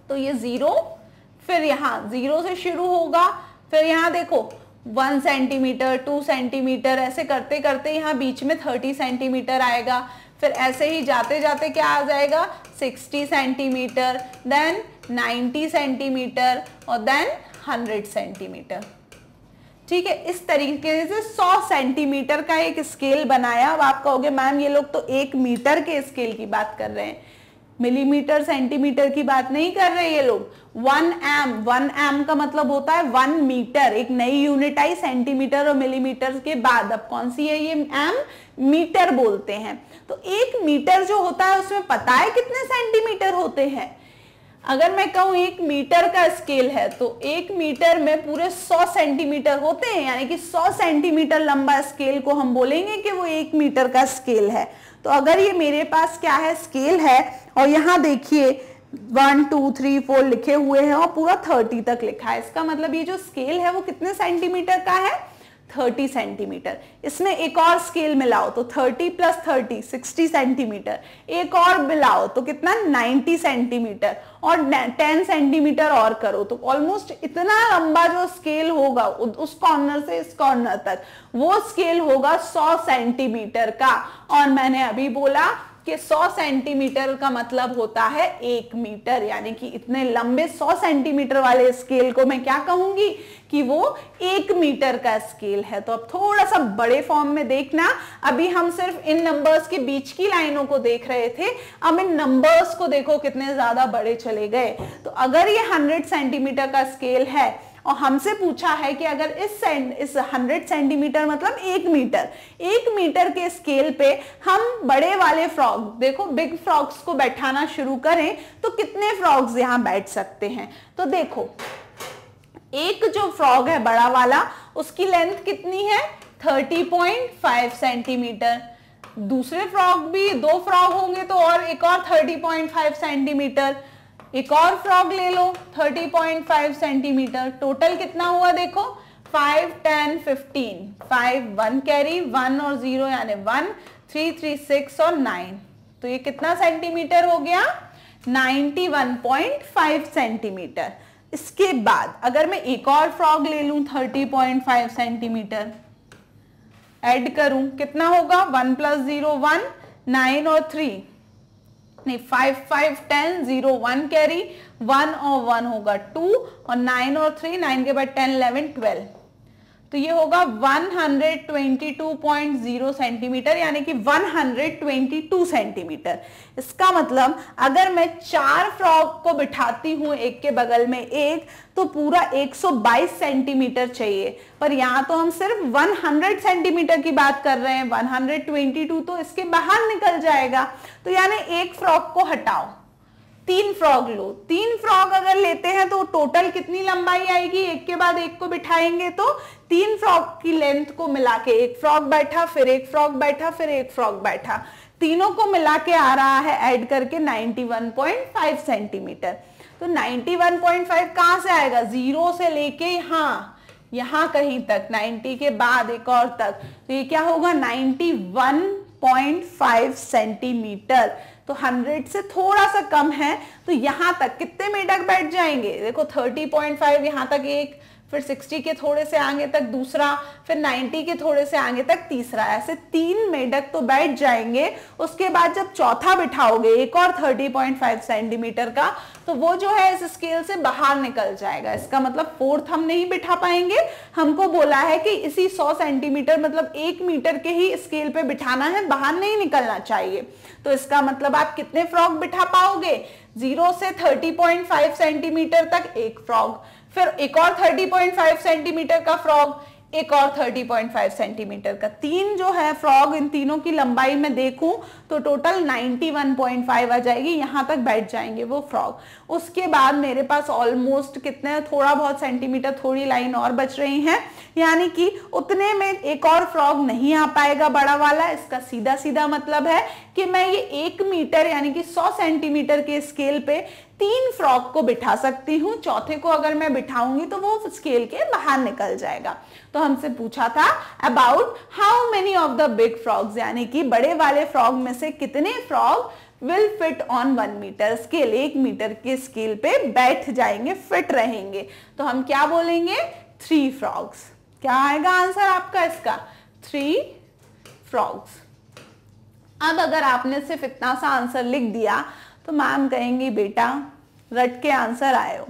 तो ये 0, फिर यहां 0 से शुरू होगा, फिर यहां देखो 1 सेंटीमीटर, 2 सेंटीमीटर, ऐसे करते करते यहाँ बीच में 30 सेंटीमीटर आएगा, फिर ऐसे ही जाते जाते क्या आ जाएगा 60 सेंटीमीटर, देन 90 सेंटीमीटर और देन 100 सेंटीमीटर। ठीक है, इस तरीके से 100 सेंटीमीटर का एक स्केल बनाया। अब आप कहोगे मैम ये लोग तो 1 मीटर के स्केल की बात कर रहे हैं, मिलीमीटर सेंटीमीटर की बात नहीं कर रहे ये लोग। 1 एम का मतलब होता है 1 मीटर, एक नई यूनिट आई सेंटीमीटर और मिलीमीटर के बाद। अब कौन सी है ये? एम, मीटर बोलते हैं। तो 1 मीटर जो होता है उसमें पता है कितने सेंटीमीटर होते हैं? अगर मैं कहूं 1 मीटर का स्केल है तो 1 मीटर में पूरे 100 सेंटीमीटर होते हैं, यानी कि 100 सेंटीमीटर लंबा स्केल को हम बोलेंगे कि वो 1 मीटर का स्केल है। तो अगर ये मेरे पास क्या है, स्केल है, और यहाँ देखिए 1 2 3 4 लिखे हुए हैं और पूरा 30 तक लिखा है, इसका मतलब ये जो स्केल है वो कितने सेंटीमीटर का है? 30 सेंटीमीटर। इसमें एक और स्केल मिलाओ तो 30 प्लस 30 60 सेंटीमीटर, एक और मिलाओ तो कितना 90 सेंटीमीटर, और 10 सेंटीमीटर और करो तो ऑलमोस्ट इतना लंबा जो स्केल होगा उस कॉर्नर से इस कॉर्नर तक, वो स्केल होगा 100 सेंटीमीटर का। और मैंने अभी बोला कि 100 सेंटीमीटर का मतलब होता है 1 मीटर, यानी कि इतने लंबे 100 सेंटीमीटर वाले स्केल को मैं क्या कहूंगी कि वो 1 मीटर का स्केल है। तो अब थोड़ा सा बड़े फॉर्म में देखना, अभी हम सिर्फ इन नंबर्स के बीच की लाइनों को देख रहे थे, अब इन नंबर्स को देखो कितने ज्यादा बड़े चले गए। तो अगर ये 100 सेंटीमीटर का स्केल है और हमसे पूछा है कि अगर इस 100 सेंटीमीटर मतलब 1 मीटर, 1 मीटर के स्केल पे हम बड़े वाले फ्रॉग, देखो बिग फ्रॉग्स को बैठाना शुरू करें तो कितने फ्रॉग्स यहां बैठ सकते हैं? तो देखो एक जो फ्रॉग है बड़ा वाला, उसकी लेंथ कितनी है? 30.5 सेंटीमीटर। दूसरे फ्रॉग भी 2 फ्रॉग होंगे तो और एक और 30.5 सेंटीमीटर, एक और फ्रॉग ले लो 30.5 सेंटीमीटर। टोटल कितना हुआ देखो 5 10 15, 5 1 कैरी, 1 और 0 यानी 1, 3 3 6 और 9, तो ये कितना सेंटीमीटर हो गया? 91.5 सेंटीमीटर। इसके बाद अगर मैं एक और फ्रॉग ले लूं 30.5 सेंटीमीटर, ऐड करूं कितना होगा? 1 + 0 1, 9 और 3 नहीं 5 5 10, 0 1 कैरी, 1 और 1 होगा 2 और 9 और 3, 9 के बाद 10 11 12, तो ये होगा 122.0 सेंटीमीटर, यानी कि 122 सेंटीमीटर। इसका मतलब अगर मैं 4 फ्रॉग को बिठाती हूं एक के बगल में एक, तो पूरा 122 सेंटीमीटर चाहिए, पर यहां तो हम सिर्फ 100 सेंटीमीटर की बात कर रहे हैं, 122 तो इसके बाहर निकल जाएगा। तो यानी एक फ्रॉग को हटाओ, 3 फ्रॉग लो। 3 फ्रॉग अगर लेते हैं तो टोटल कितनी लंबाई आएगी? एक के बाद एक को बिठाएंगे तो 3 फ्रॉग की लेंथ को मिला के, एक फ्रॉग बैठा, फिर एक फ्रॉग बैठा, फिर एक फ्रॉग बैठा, तीनों को मिला के आ रहा है ऐड करके 91.5 सेंटीमीटर। तो 91.5 कहां से आएगा? 0 से लेके यहां कहीं तक, 90 के बाद एक और तक, तो ये क्या होगा? 91.5 सेंटीमीटर। तो 100 से थोड़ा सा कम है, तो यहां तक कितने मेढक बैठ जाएंगे? देखो 30.5 यहां तक एक, फिर 60 के थोड़े से आगे तक दूसरा, फिर 90 के थोड़े से आगे तक तीसरा, ऐसे 3 मेढक तो बैठ जाएंगे। उसके बाद जब चौथा बिठाओगे एक और 30.5 सेंटीमीटर का, तो वो जो है इस स्केल से बाहर निकल जाएगा। इसका मतलब फोर्थ हम नहीं बिठा पाएंगे। हमको बोला है कि इसी 100 सेंटीमीटर मतलब 1 मीटर के ही स्केल पे बिठाना है, बाहर नहीं निकलना चाहिए। तो इसका मतलब आप कितने फ्रॉग बिठा पाओगे? 0 से 30.5 सेंटीमीटर तक एक फ्रॉग, फिर एक और 30.5 सेंटीमीटर का फ्रॉग, एक और 30.5 सेंटीमीटर का। 3 जो है फ्रॉग, इन तीनों की लंबाई में देखूं तो टोटल 91.5 आ जाएगी, यहां तक बैठ जाएंगे वो फ्रॉग। उसके बाद मेरे पास ऑलमोस्ट कितने, थोड़ा बहुत सेंटीमीटर, थोड़ी लाइन और बच रही है, यानी कि उतने में एक और फ्रॉग नहीं आ पाएगा बड़ा वाला। इसका सीधा सीधा मतलब है कि मैं ये 1 मीटर यानी कि 100 सेंटीमीटर के स्केल पे 3 फ्रॉग को बिठा सकती हूँ। चौथे को अगर मैं बिठाऊंगी तो वो स्केल के बाहर निकल जाएगा। तो हमसे पूछा था about how many of the big frogs, यानी कि बड़े वाले फ्रॉग में से कितने frog will fit on 1 metre scale, 1 metre के स्केल पे बैठ जाएंगे, फिट रहेंगे। तो हम क्या बोलेंगे? 3 फ्रॉग्स। क्या आएगा आंसर आपका इसका? 3 फ्रॉग्स। अब अगर आपने सिर्फ इतना सा आंसर लिख दिया तो मैम कहेंगी बेटा रट के आंसर आए हो,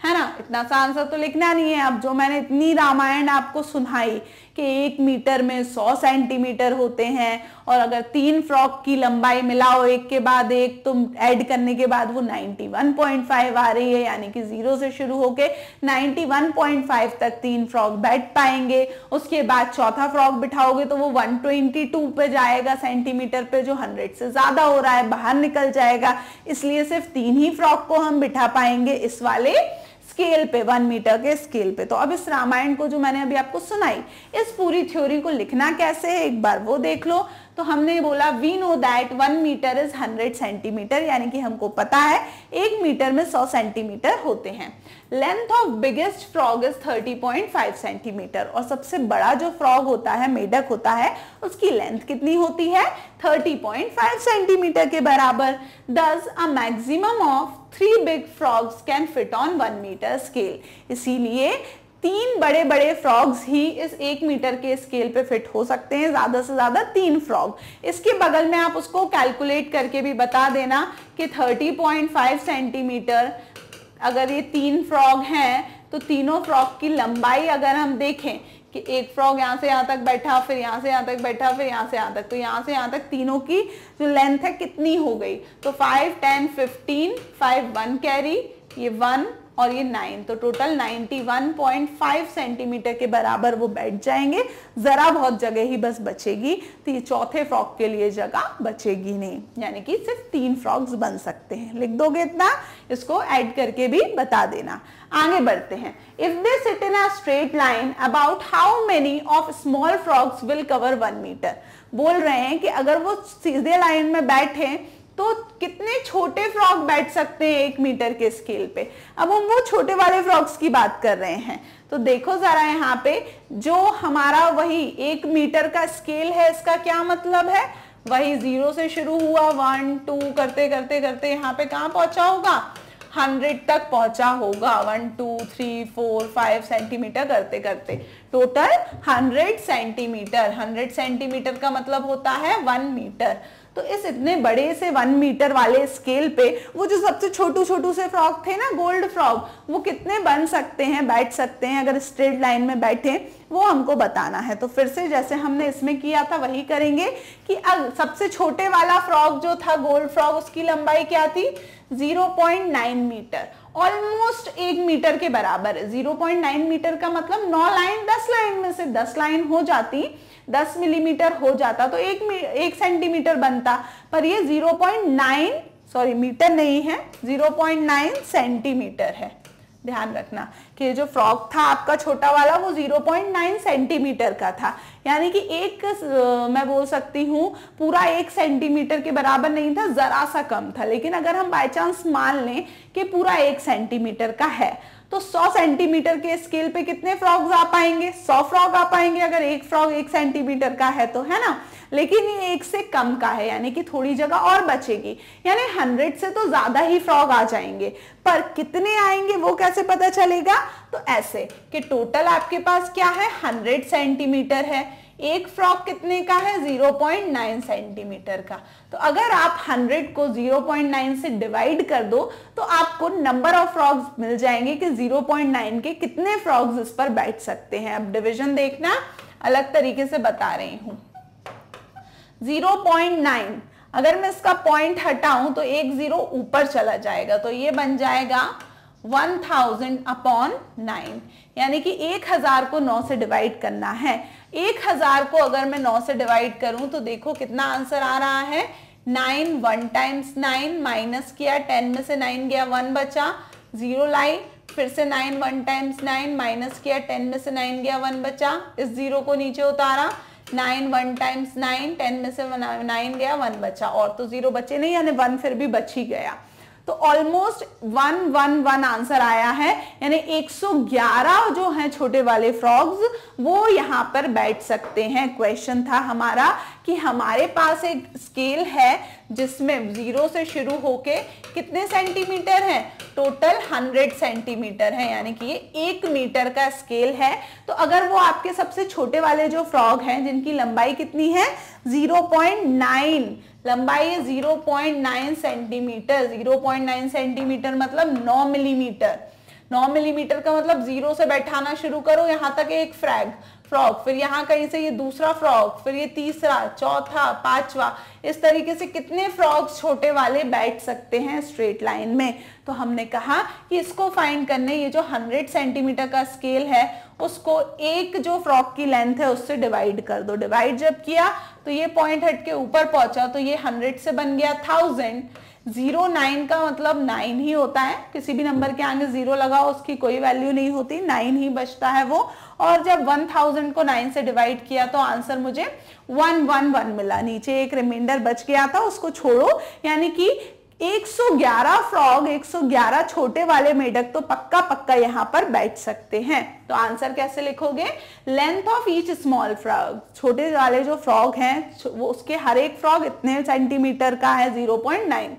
है ना। इतना सा आंसर तो लिखना नहीं है। अब जो मैंने इतनी रामायण आपको सुनाई कि 1 मीटर में 100 सेंटीमीटर होते हैं, और अगर 3 फ्रॉग की लंबाई मिलाओ एक के बाद एक, तुम ऐड करने के बाद वो 91.5 आ रही है, यानी कि 0 से शुरू होके 91.5 तक 3 फ्रॉग बैठ पाएंगे। उसके बाद चौथा फ्रॉग बिठाओगे तो वो 122 पे जाएगा सेंटीमीटर पे, जो 100 से ज्यादा हो रहा है, बाहर निकल जाएगा। इसलिए सिर्फ 3 ही फ्रॉग को हम बिठा पाएंगे इस वाले स्केल पे, 1 मीटर के स्केल पे। तो अब इस रामायण को जो मैंने अभी आपको सुनाई, इस पूरी थ्योरी को लिखना कैसे है एक बार वो देख लो। तो हमने बोला we know that 1 metre is 100 centimetre, यानी कि हमको पता है 1 मीटर में 100 सेंटीमीटर होते हैं। Length of biggest frog is 30.5 centimetre, और सबसे बड़ा जो फ्रॉग होता है, मेढक होता है, उसकी लेंथ कितनी होती है? 30.5 सेंटीमीटर के बराबर। Thus a maximum of 3 big frogs can fit on 1 meter scale। इसीलिए 3 बड़े बड़े फ्रॉग्स ही इस 1 मीटर के स्केल पे फिट हो सकते हैं, ज्यादा से ज्यादा 3 फ्रॉग। इसके बगल में आप उसको कैलकुलेट करके भी बता देना कि 30.5 सेंटीमीटर अगर ये 3 फ्रॉग हैं, तो तीनों फ्रॉग की लंबाई अगर हम देखें कि एक फ्रॉग यहाँ से यहाँ तक बैठा, फिर यहाँ से यहाँ तक बैठा, फिर यहाँ से यहाँ तक, तो यहाँ से यहाँ तक तीनों की जो लेंथ है कितनी हो गई? तो 5, 10, 15, 5 1 कैरी, ये 1 और ये 9, तो टोटल 91.5 सेंटीमीटर के बराबर वो बैठ जाएंगे। जरा बहुत जगह ही बस बचेगी, तो ये चौथे फ्रॉग के लिए जगह बचेगी नहीं, यानी कि सिर्फ 3 फ्रॉग्स बन सकते हैं। लिख दोगे इतना, इसको ऐड करके भी बता देना। आगे बढ़ते हैं। If they sit in a straight line about how many of small frogs will cover 1 metre. बोल रहे हैं कि अगर वो सीधे लाइन में बैठे तो कितने छोटे फ्रॉग बैठ सकते हैं 1 मीटर के स्केल पे। अब हम वो छोटे वाले फ्रॉग्स की बात कर रहे हैं। तो देखो जरा यहाँ पे जो हमारा वही 1 मीटर का स्केल है, इसका क्या मतलब है? वही 0 से शुरू हुआ, 1 2 करते करते करते यहाँ पे कहाँ पहुंचा होगा? 100 तक पहुंचा होगा। 1 2 3 4 5 सेंटीमीटर करते करते टोटल 100 सेंटीमीटर। 100 सेंटीमीटर का मतलब होता है 1 मीटर। तो इस इतने बड़े से 1 मीटर वाले स्केल पे वो जो सबसे छोटू छोटू से फ्रॉग थे ना, गोल्ड फ्रॉग, वो कितने बन सकते हैं, बैठ सकते हैं अगर स्ट्रेट लाइन में बैठे, वो हमको बताना है। तो फिर से जैसे हमने इसमें किया था वही करेंगे कि अब सबसे छोटे वाला फ्रॉग जो था गोल्ड फ्रॉग, उसकी लंबाई क्या थी? 0.9 मीटर, ऑलमोस्ट 1 मीटर के बराबर है। 0.9 मीटर का मतलब 9 लाइन 10 लाइन में से 10 लाइन हो जाती, 10 मिलीमीटर हो जाता तो 1 सेंटीमीटर बनता, पर ये 0.9 सॉरी मीटर नहीं है, 0.9 सेंटीमीटर है। ध्यान रखना कि जो फ्रॉग था आपका छोटा वाला वो 0.9 सेंटीमीटर का था, यानी कि मैं बोल सकती हूँ पूरा 1 सेंटीमीटर के बराबर नहीं था, जरा सा कम था। लेकिन अगर हम बाय चांस मान लें कि पूरा 1 सेंटीमीटर का है, तो 100 सेंटीमीटर के स्केल पे कितने फ्रॉग्स आ पाएंगे? 100 फ्रॉग आ पाएंगे अगर एक फ्रॉग 1 सेंटीमीटर का है तो, है ना। लेकिन ये 1 से कम का है, यानी कि थोड़ी जगह और बचेगी, यानी 100 से तो ज्यादा ही फ्रॉग आ जाएंगे। पर कितने आएंगे वो कैसे पता चलेगा? तो ऐसे कि टोटल आपके पास क्या है, 100 सेंटीमीटर है, एक फ्रॉग कितने का है, 0.9 सेंटीमीटर का। तो अगर आप 100 को 0.9 से डिवाइड कर दो तो आपको नंबर ऑफ फ्रॉग्स मिल जाएंगे कि 0.9 के कितने फ्रॉग्स इस पर बैठ सकते हैं। अब डिवीजन देखना, अलग तरीके से बता रही हूं। 0.9 अगर मैं इसका पॉइंट हटाऊं तो एक जीरो ऊपर चला जाएगा, तो ये बन जाएगा 1000/9, यानी कि 1000 को 9 से डिवाइड करना है। 1000 को अगर मैं 9 से डिवाइड करूं तो देखो कितना आंसर आ रहा है, 9 1 टाइम्स 9 माइनस किया, 10 में से 9 गया, 1 बचा, 0 लाई, फिर से 9 1 टाइम्स 9 माइनस किया, 10 में से 9 गया, 1 बचा, इस 0 को नीचे उतारा, 9 1 टाइम्स 9, 10 में से 9 गया, 1 बचा, और तो 0 बचे नहीं, यानी 1 फिर भी बच ही गया। तो ऑलमोस्ट 111 आंसर आया है, यानी 111 जो हैं छोटे वाले फ्रॉग्स वो यहाँ पर बैठ सकते हैं। क्वेश्चन था हमारा कि हमारे पास एक स्केल है जिसमें 0 से शुरू होके कितने सेंटीमीटर है, टोटल 100 सेंटीमीटर है, यानी कि ये 1 मीटर का स्केल है। तो अगर वो आपके सबसे छोटे वाले जो फ्रॉग हैं जिनकी लंबाई कितनी है, 0.9 लंबाई है, 0.9 सेंटीमीटर, 0.9 सेंटीमीटर मतलब 9 मिलीमीटर। 9 मिलीमीटर का मतलब 0 से बैठाना शुरू करो, यहां तक एक फ्रॉग, फिर यहाँ कहीं से ये दूसरा फ्रॉग, फिर ये तीसरा, चौथा, पांचवा, इस तरीके से कितने फ्रॉग्स छोटे वाले बैठ सकते हैं स्ट्रेट लाइन में। तो हमने कहा कि इसको फाइंड करने, ये जो 100 सेंटीमीटर का स्केल है उसको एक जो फ्रॉग की लेंथ है उससे डिवाइड कर दो। डिवाइड जब किया तो ये पॉइंट हट के ऊपर पहुंचा, तो ये 100 से बन गया 1000। 09 का मतलब 9 ही होता है, किसी भी नंबर के आगे 0 लगाओ उसकी कोई वैल्यू नहीं होती, 9 ही बचता है वो। और जब 1000 को 9 से डिवाइड किया तो आंसर मुझे 111 मिला, नीचे एक रिमाइंडर बच गया था उसको छोड़ो, यानी कि 111 फ्रॉग, 111 छोटे वाले मेढक तो पक्का पक्का यहाँ पर बैठ सकते हैं। तो आंसर कैसे लिखोगे, length of each small frog, छोटे वाले जो फ्रॉग हैं वो उसके हर एक फ्रॉग इतने सेंटीमीटर का है, 0.9।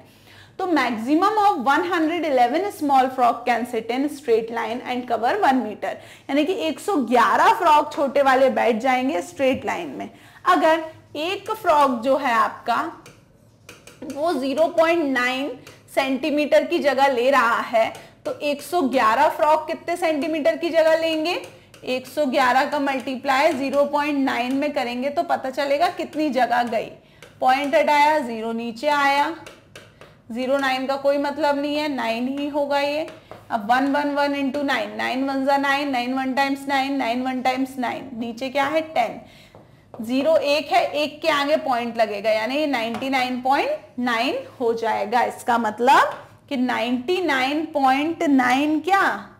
तो maximum of 111 small frog can sit in straight line and cover 1 metre, यानी कि 111 फ्रॉग छोटे वाले बैठ जाएंगे स्ट्रेट लाइन में। अगर एक फ्रॉग जो है आपका वो 0.9 सेंटीमीटर की जगह ले रहा है तो 111 फ्रॉग कितने सेंटीमीटर की जगह लेंगे, 111 का मल्टीप्लाई 0.9 में करेंगे तो पता चलेगा कितनी जगह गई। पॉइंट हटाया, 0 नीचे आया, 09 का कोई मतलब नहीं है, 9 ही होगा ये। अब 111 इंटू 9, 9 1 जा 9, 9 1 टाइम्स 9, 9 1 टाइम्स 9, नीचे क्या है 10, 0 1 है, 1 के आगे पॉइंट लगेगा, यानी ये 99.9 हो जाएगा। इसका मतलब कि 99.9 क्या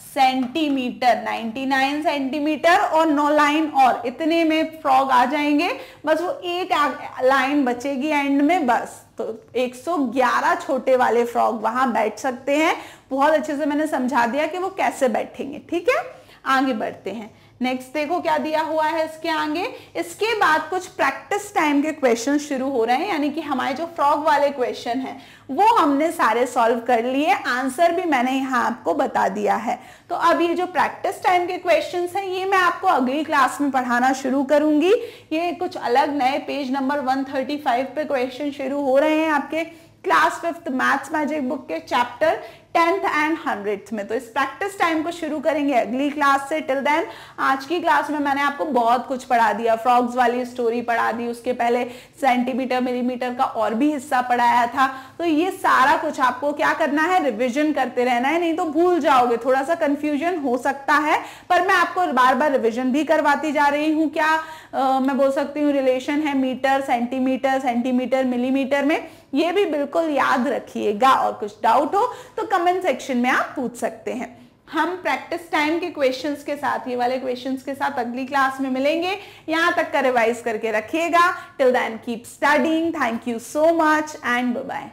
सेंटीमीटर, 99 सेंटीमीटर और 9 लाइन और इतने में फ्रॉग आ जाएंगे, बस वो एक लाइन बचेगी एंड में बस। तो 111 छोटे वाले फ्रॉग वहां बैठ सकते हैं। बहुत अच्छे से मैंने समझा दिया कि वो कैसे बैठेंगे, ठीक है। आगे बढ़ते हैं, नेक्स्ट देखो क्या दिया हुआ है इसके आगे। इसके बाद कुछ प्रैक्टिस टाइम के क्वेश्चन शुरू हो रहे हैं, यानी कि हमारे जो फ्रॉग वाले क्वेश्चन हैं वो हमने सारे सॉल्व कर लिए, आंसर भी मैंने यहाँ आपको बता दिया है। तो अब ये जो प्रैक्टिस टाइम के क्वेश्चंस हैं ये मैं आपको अगली क्लास में पढ़ाना शुरू करूंगी। ये कुछ अलग नए पेज नंबर 135 पे क्वेश्चन शुरू हो रहे हैं आपके class 5th maths magic book के चैप्टर 10th एंड 100th में। तो इस प्रैक्टिस टाइम को शुरू करेंगे अगली क्लास से। टिल देन आज की क्लास में मैंने आपको बहुत कुछ पढ़ा दिया, फ्रॉग्स वाली स्टोरी पढ़ा दी, उसके पहले सेंटीमीटर मिलीमीटर का और भी हिस्सा पढ़ाया था। तो ये सारा कुछ आपको क्या करना है, रिविजन करते रहना है, नहीं तो भूल जाओगे, थोड़ा सा कंफ्यूजन हो सकता है, पर मैं आपको बार बार रिविजन भी करवाती जा रही हूँ। क्या मैं बोल सकती हूँ रिलेशन है मीटर सेंटीमीटर, सेंटीमीटर मिलीमीटर में, ये भी बिल्कुल याद रखिएगा। और कुछ डाउट हो तो कमेंट सेक्शन में आप पूछ सकते हैं। हम प्रैक्टिस टाइम के क्वेश्चंस के साथ, ये वाले क्वेश्चंस के साथ अगली क्लास में मिलेंगे। यहां तक का रिवाइज करके रखिएगा। Till then keep studying. Thank you so much and bye bye.